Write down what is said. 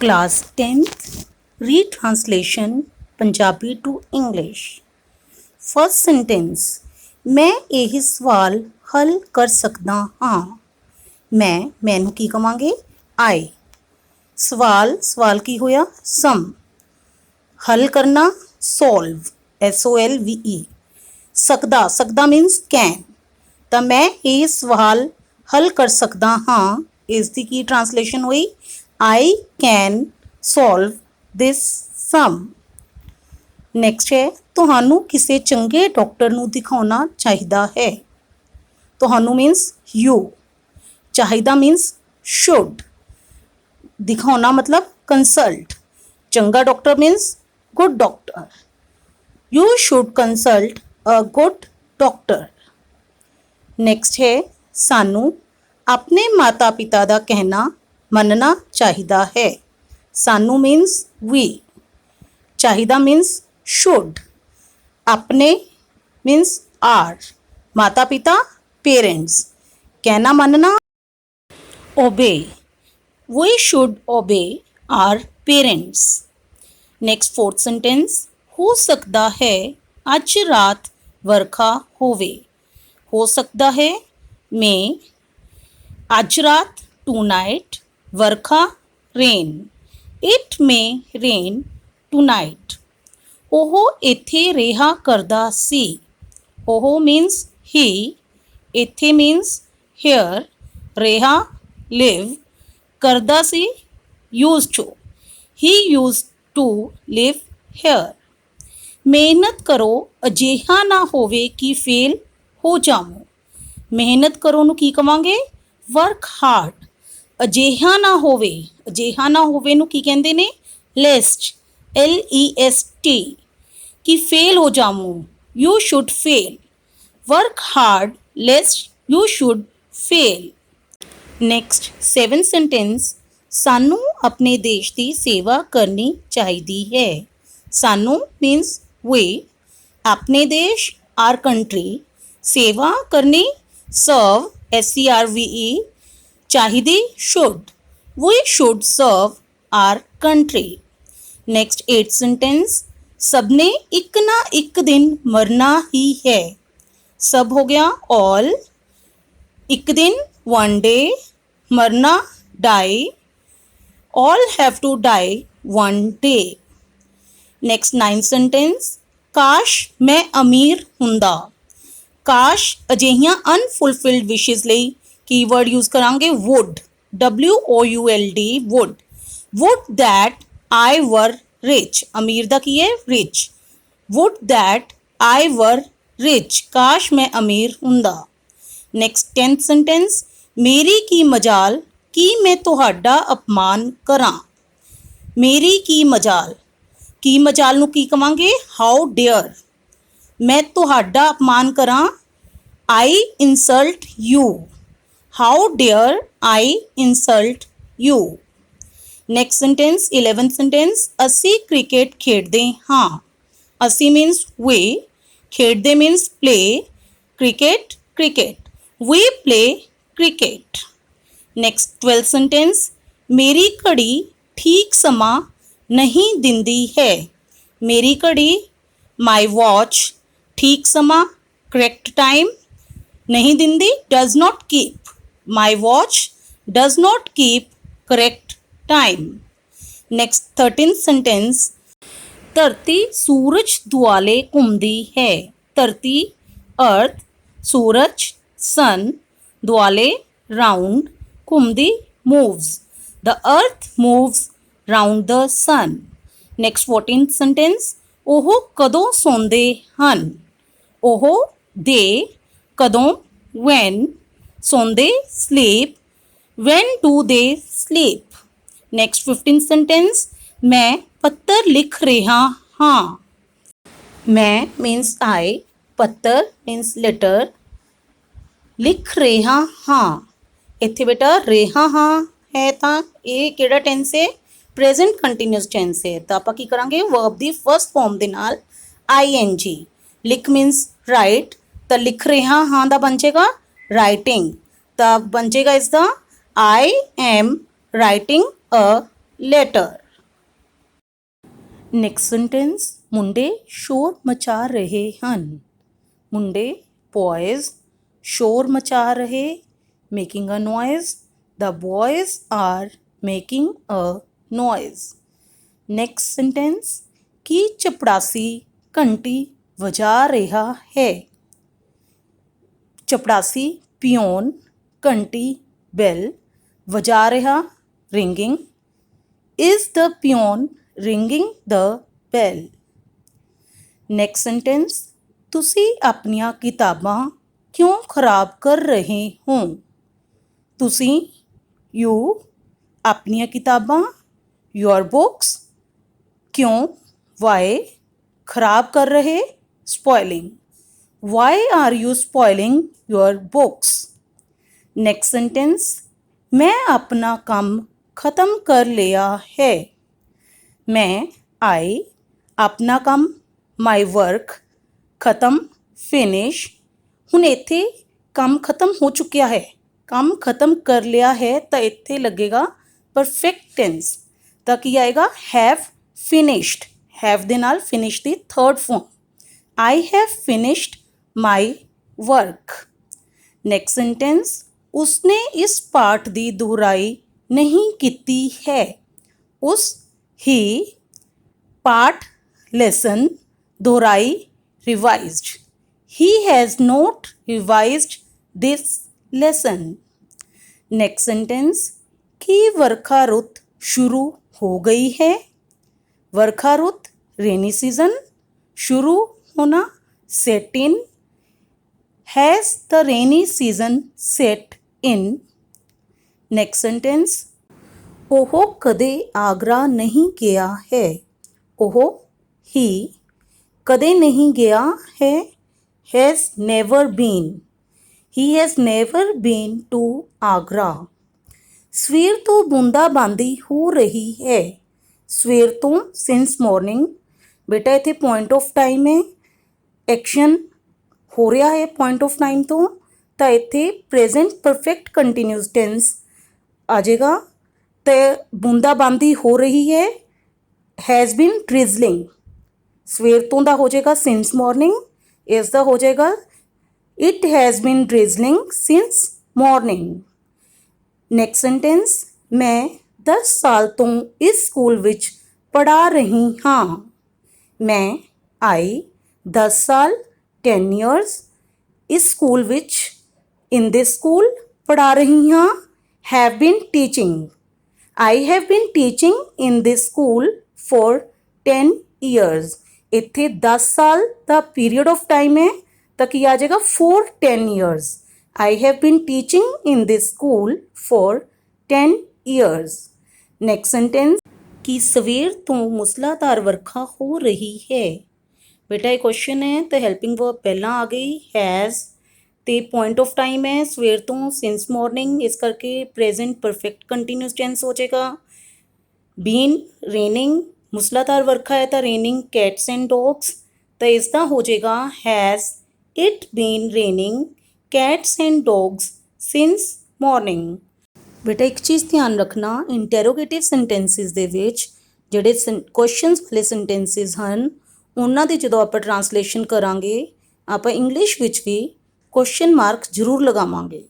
Class 10th retranslation Punjabi to English. First sentence, मैं ਇਹ ਸਵਾਲ ਹੱਲ ਕਰ ਸਕਦਾ ਹਾਂ। ਮੈਨੂੰ ਕੀ ਕਵਾਂਗੇ? ਆਈ। ਸਵਾਲ ਕੀ ਹੋਇਆ? ਸਮ। ਹੱਲ ਕਰਨਾ, ਸੋਲਵ, SOLVE। ਸਕਦਾ ਮੀਨਸ ਕੈਨ। ਤਾਂ ਮੈਂ ਇਹ ਸਵਾਲ ਹੱਲ ਕਰ ਸਕਦਾ ਹਾਂ, ਇਸ ਦੀ ਕੀ ਟ੍ਰਾਂਸਲੇਸ਼ਨ ਹੋਈ? I can solve this sum। Next ਹੈ, ਤੁਹਾਨੂੰ ਕਿਸੇ ਚੰਗੇ ਡਾਕਟਰ ਨੂੰ ਦਿਖਾਉਣਾ ਚਾਹੀਦਾ ਹੈ। ਤੁਹਾਨੂੰ ਮੀਨਸ ਯੂ, ਚਾਹੀਦਾ ਮੀਨਸ ਸ਼ੁੱਡ, ਦਿਖਾਉਣਾ ਮਤਲਬ ਕੰਸਲਟ, ਚੰਗਾ doctor means good doctor. You should consult a good doctor. Next ਹੈ, ਸਾਨੂੰ ਆਪਣੇ ਮਾਤਾ ਪਿਤਾ ਦਾ ਕਹਿਣਾ ਮੰਨਣਾ ਚਾਹੀਦਾ ਹੈ। ਸਾਨੂੰ ਮੀਨਸ ਵੀ, ਚਾਹੀਦਾ ਮੀਨਸ ਸ਼ੁੱਡ, ਆਪਣੇ ਮੀਨਸ ਆਰ, ਮਾਤਾ ਪਿਤਾ ਪੇਰੈਂਟਸ, ਕਹਿਣਾ ਮੰਨਣਾ obey. We should obey our parents. Next fourth sentence, ਹੋ ਸਕਦਾ ਹੈ ਅੱਜ ਰਾਤ ਵਰਖਾ ਹੋਵੇ। ਹੋ ਸਕਦਾ ਹੈ ਮੇ, ਅੱਜ ਰਾਤ ਟੂਨਾਈਟ, ਵਰਖਾ rain, it may rain Tonight. ਉਹ ਇੱਥੇ ਰਿਹਾ ਕਰਦਾ ਸੀ। ਉਹ ਮੀਨਸ ਹੀ, ਇੱਥੇ ਮੀਨਸ ਹੇਅਰ, ਰਿਹਾ ਲਿਵ, ਕਰਦਾ ਸੀ use to, he use to live here. ਮਿਹਨਤ ਕਰੋ ਅਜਿਹਾ ਨਾ ਹੋਵੇ ਕਿ ਫੇਲ ਹੋ ਜਾਵੋ। ਮਿਹਨਤ ਕਰੋ ਨੂੰ ਕੀ ਕਵਾਂਗੇ? Work hard. ਅਜਿਹਾ ਨਾ ਹੋਵੇ, ਅਜਿਹਾ ਨਾ ਹੋਵੇ ਨੂੰ ਕੀ ਕਹਿੰਦੇ ਨੇ? ਲੈਸਟ, LEST, ਕਿ ਫੇਲ ਹੋ ਜਾਵੋ, you should fail. Work hard lest you should fail. Next 7th sentence, ਸਾਨੂੰ ਆਪਣੇ ਦੇਸ਼ ਦੀ ਸੇਵਾ ਕਰਨੀ ਚਾਹੀਦੀ ਹੈ। ਸਾਨੂੰ ਮੀਨਸ ਵੀ, ਆਪਣੇ ਦੇਸ਼ ਆਰ ਕੰਟਰੀ, ਸੇਵਾ ਕਰਨੀ ਸਰਵ, SERVE, ਚਾਹੀਦੀ should, we should serve our country. Next 8th sentence, ਸਭ ਨੇ ਇੱਕ ਨਾ ਇੱਕ ਦਿਨ ਮਰਨਾ ਹੀ ਹੈ। ਸਭ ਹੋ ਗਿਆ all, ਇੱਕ ਦਿਨ one day, ਮਰਨਾ die, all have to die one day। Next 9th sentence, ਕਾਸ਼ ਮੈਂ ਅਮੀਰ ਹੁੰਦਾ। ਕਾਸ਼ ਅਜਿਹੀਆਂ ਅਨਫੁਲਫਿਲਡ ਵਿਸ਼ੇਸ ਲਈ ਕੀਵਰਡ ਯੂਜ਼ ਕਰਾਂਗੇ would, WOULD, would। would that I were rich, ਅਮੀਰ ਦਾ ਕੀ ਹੈ? rich। would that I were rich, ਕਾਸ਼ ਮੈਂ ਅਮੀਰ ਹੁੰਦਾ। ਨੈਕਸਟ 10th ਸੈਂਟੈਂਸ, ਮੇਰੀ ਕੀ ਮਜਾਲ ਕਿ ਮੈਂ ਤੁਹਾਡਾ ਅਪਮਾਨ ਕਰਾਂ। ਮੇਰੀ ਕੀ ਮਜਾਲ, ਕੀ ਮਜਾਲ ਨੂੰ ਕੀ ਕਵਾਂਗੇ? ਹਾਊ ਡੇਅਰ, ਮੈਂ ਤੁਹਾਡਾ ਅਪਮਾਨ ਕਰਾਂ, I insult you, how dare I insult you। Next sentence 11th sentence, ਅਸੀਂ ਕ੍ਰਿਕਟ ਖੇਡਦੇ ਹਾਂ। ਅਸੀਂ ਮੀਨਸ we, ਖੇਡਦੇ means play, cricket cricket, we play cricket। Next 12th sentence, ਮੇਰੀ ਘੜੀ ਠੀਕ ਸਮਾਂ ਨਹੀਂ ਦਿੰਦੀ ਹੈ। ਮੇਰੀ ਘੜੀ my watch, ਠੀਕ ਸਮਾਂ correct time, ਨਹੀਂ ਦਿੰਦੀ does not keep, my watch does not keep correct time। next 13th sentence, ਧਰਤੀ ਸੂਰਜ ਦੁਆਲੇ ਘੁੰਮਦੀ ਹੈ। ਧਰਤੀ earth, ਸੂਰਜ sun, ਦੁਆਲੇ round, ਘੁੰਮਦੀ moves, the earth moves round the sun। next 14th sentence, ਉਹ ਕਦੋਂ ਸੌਂਦੇ ਹਨ। ਉਹ they, ਕਦੋਂ when, ਸੌਂਦੇ sleep, when do they sleep। next 15th sentence, ਮੈਂ ਪੱਤਰ ਲਿਖ ਰਿਹਾ ਹਾਂ। ਮੈਂ means I, ਪੱਤਰ means letter, ਲਿਖ ਰਿਹਾ ਹਾਂ। ਇੱਥੇ ਬੇਟਾ ਰਿਹਾ ਹਾਂ ਹੈ ਤਾਂ ਇਹ ਕਿਹੜਾ ਟੈਂਸ ਹੈ? ਪ੍ਰੈਜ਼ੈਂਟ ਕੰਟੀਨਿਊਸ ਟੈਂਸ ਹੈ। ਤਾਂ ਆਪਾਂ ਕੀ ਕਰਾਂਗੇ? ਵਰਬ ਦੀ ਫਸਟ ਫਾਰਮ ਦੇ ਨਾਲ ING। ਲਿਖ ਮੀਨਸ ਰਾਈਟ, ਤਾਂ ਲਿਖ ਰਿਹਾ ਹਾਂ ਦਾ ਬਣ ਜਾਏਗਾ ਰਾਈਟਿੰਗ, ਤਾਂ ਬਣ ਜਾਏਗਾ ਇਸਦਾ I am writing a later. Next sentence, ਮੁੰਡੇ ਸ਼ੋਰ ਮਚਾ ਰਹੇ ਹਨ। ਮੁੰਡੇ boys ਸ਼ੋਰ ਮਚਾ ਰਹੇ, making a noise. The boys are making a noise. Next sentence, ਕੀ ਚਪੜਾਸੀ ਘੰਟੀ ਵਜਾ ਰਿਹਾ ਹੈ। ਚਪੜਾਸੀ ਪਿਓਨ ਘੰਟੀ ਬੈਲ ਵਜਾ ਰਿਹਾ, ringing. Is the peon ringing the bell? Next sentence, ਤੁਸੀਂ ਆਪਣੀਆਂ ਕਿਤਾਬਾਂ ਕਿਉਂ ਖਰਾਬ ਕਰ ਰਹੇ ਹੋ। ਤੁਸੀਂ you ਆਪਣੀਆਂ ਕਿਤਾਬਾਂ your books, ਕਿਉਂ why, ਖਰਾਬ ਕਰ ਰਹੇ spoiling. Why are you spoiling your books? Next sentence, ਮੈਂ ਆਪਣਾ ਕੰਮ ਖਤਮ ਕਰ ਲਿਆ ਹੈ। ਮੈਂ I ਆਪਣਾ ਕੰਮ my work, ਖਤਮ finish. ਹੁਣ ਇੱਥੇ ਕੰਮ ਖਤਮ ਹੋ ਚੁੱਕਿਆ ਹੈ, ਕੰਮ ਖਤਮ ਕਰ ਲਿਆ ਹੈ ਤਾਂ ਇੱਥੇ ਲੱਗੇਗਾ ਪਰਫੈਕਟ ਟੈਂਸ। ਤਾਂ ਕੀ ਆਏਗਾ have finished, have ਦੇ ਨਾਲ finish ਦੀ third form. I have finished my work. Next sentence, ਉਸਨੇ ਇਸ ਪਾਠ ਦੀ ਦੁਹਰਾਈ ਨਹੀਂ ਕੀਤੀ ਹੈ। ਉਸ he ਪਾਠ lesson ਦੁਹਰਾਈ revised. He has not revised this lesson. Next sentence, ਕੀ ਵਰਖਾ ਰੁੱਤ ਸ਼ੁਰੂ ਹੋ ਗਈ ਹੈ। ਵਰਖਾ ਰੁੱਤ rainy season, ਸ਼ੁਰੂ ਹੋਣਾ set in. Has the rainy season set in? Next sentence, ਉਹ ਕਦੇ ਆਗਰਾ ਨਹੀਂ ਗਿਆ ਹੈ। ਉਹ he ਕਦੇ ਨਹੀਂ ਗਿਆ ਹੈ, has never been. He has never been to Agra. ਸਵੇਰ ਤੋਂ ਬੂੰਦਾਬਾਂਦੀ ਹੋ ਰਹੀ ਹੈ। ਸਵੇਰ ਤੋਂ since morning. ਬੇਟਾ ਇੱਥੇ point of time ਹੈ, ਐਕਸ਼ਨ ਹੋ ਰਿਹਾ ਹੈ point of time ਤੋਂ, ਤਾਂ ਇੱਥੇ present perfect continuous tense ਆ ਜਾਏਗਾ। ਤੇ ਬੂੰਦਾਬਾਂਦੀ ਹੋ ਰਹੀ ਹੈ, has been drizzling. ਸਵੇਰ ਤੋਂ ਦਾ ਹੋ ਜਾਏਗਾ since morning, ਇਸ ਦਾ ਹੋ ਜਾਏਗਾ it has been drizzling since morning. Next sentence, ਮੈਂ 10 ਸਾਲ ਤੋਂ ਇਸ ਸਕੂਲ ਵਿੱਚ ਪੜ੍ਹਾ ਰਹੀ ਹਾਂ। ਮੈਂ I 10 ਸਾਲ 10 years ਇਸ ਸਕੂਲ ਵਿੱਚ in this school ਪੜ੍ਹਾ ਰਹੀ ਹਾਂ। have been teaching. I have been teaching in this school for 10 years. ਇੱਥੇ 10 ਸਾਲ ਦਾ ਪੀਰੀਅਡ ਆਫ ਟਾਈਮ ਹੈ ਤਾਂ ਕੀ ਆ ਜਾਏਗਾ for 10 years. I have been teaching in this school for 10 years. Next sentence, ਕਿ ਸਵੇਰ ਤੋਂ ਮੁਸਲਾਧਾਰ ਵਰਖਾ ਹੋ ਰਹੀ ਹੈ। ਬੇਟਾ ਇਹ ਕੁਐਸਚਨ ਹੈ ਤਾਂ ਹੈਲਪਿੰਗ ਵਰਬ ਪਹਿਲਾਂ ਆ ਗਈ has, ਤੇ ਪੁਆਇੰਟ ਆਫ ਟਾਈਮ ਹੈ ਸਵੇਰ ਤੋਂ since morning, ਇਸ ਕਰਕੇ ਪ੍ਰੈਜ਼ੈਂਟ ਪਰਫੈਕਟ ਕੰਟੀਨਿਊਸ ਟੈਂਸ ਹੋ ਜਾਏਗਾ। been raining, ਮੁਸਲਾਧਾਰ ਵਰਖਾ ਹੈ ਤਾਂ raining cats and dogs, ਤਾਂ ਇਸ ਦਾ ਹੋ ਜਾਏਗਾ has it been raining cats and dogs since morning. ਬੇਟਾ ਇੱਕ ਚੀਜ਼ ਧਿਆਨ ਰੱਖਣਾ, ਇੰਟੈਰੋਗੇਟਿਵ ਸੈਂਟੈਂਸਿਸ ਦੇ ਵਿੱਚ ਜਿਹੜੇ ਕੁਐਸਚਨਸ ਵਾਲੇ ਸੈਂਟੈਂਸਿਸ ਹਨ ਉਹਨਾਂ ਦੀ ਜਦੋਂ ਆਪਾਂ ਟਰਾਂਸਲੇਸ਼ਨ ਕਰਾਂਗੇ ਆਪਾਂ ਇੰਗਲਿਸ਼ ਵਿੱਚ ਵੀ ਕੁਐਸਚਨ ਮਾਰਕ ਜ਼ਰੂਰ ਲਗਾਵਾਂਗੇ।